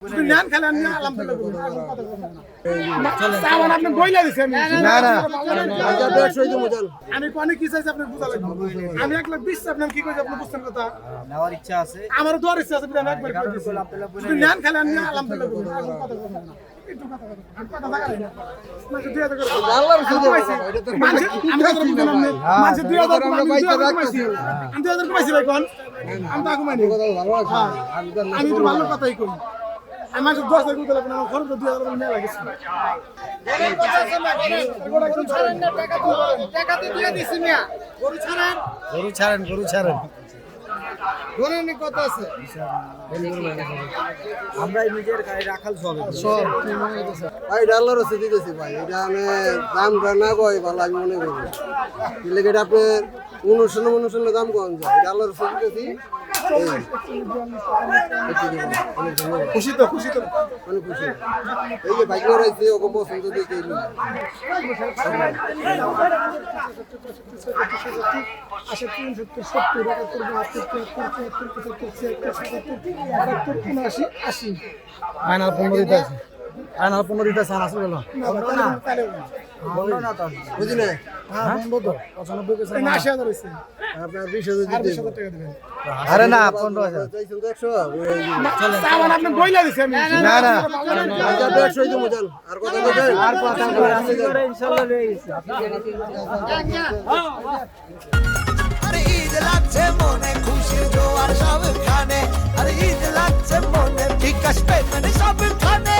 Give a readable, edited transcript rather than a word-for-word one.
জ্ঞান খেলেন না আলহামদুলিল্লাহ আপনি বইলা দিচ্ছেন আমি কোনে কি চাইছি আপনি বুঝা লাগবে আমি 1,20,000 আপনার কি কইছি আপনি বুঝছেন কথা নেওয়ার ইচ্ছা আছে আমারও দোয়ার ইচ্ছা আছে আমি একবার করে দিছি জ্ঞান খেলেন না আলহামদুলিল্লাহ কথা বলবেন না একটু কথা বলবেন কথা লাগাই না মানে 2000 করে আল্লাহর সুযোগ মানে আমি কথা বলবেন আপনি মানে 2000 আমি 2000 কমাইছি আমি 2000 কমাইছি ভাই কোন আমি তা কমাইনি আমি তো ভালো কথাই কই আমি মাসে 10,000 করে দিলাম আমার খরচ 2000 টাকা মেলা গেছে টাকা দিয়ে দিছি মিয়া গরু ছাড়েন গরু নি কত আছে আমরা নিজের গায়ে রাখাল সব ভাই ডালার আছে দিতেছি ভাই এটা আমি দাম না কই ভালো আমি মনে করি দিলে এটা আপনার অনুষ্ঠানে দাম কম যায় ডালার আছে দিতেছি খুশি তো অনেক খুশি এই যে বাইক রয়েছে ওকে পছন্দ দেখে আয়নার 15 দিতে আছে আয়নার 15 দিতে আছে আসলে না বললো না তো বুঝি না হ্যাঁ বন্ধ তো 95 কে 80,000 হইছে আপনার 20,000 দিতে 20,000 টাকা দিবেন আরে না 15,000 চাইছেন 100 সামান আপনি বইলা দিছেন না না 100 দিমু জান আর কথা বলেন আর কথা করে ইনশাআল্লাহ হয়ে গেছে আরে ঈদ লাগছে মনে খুশির জোয়ার সবখানে আরে ঈদ লাগছে মনে বিকাশ পেমেন্ট সবখানে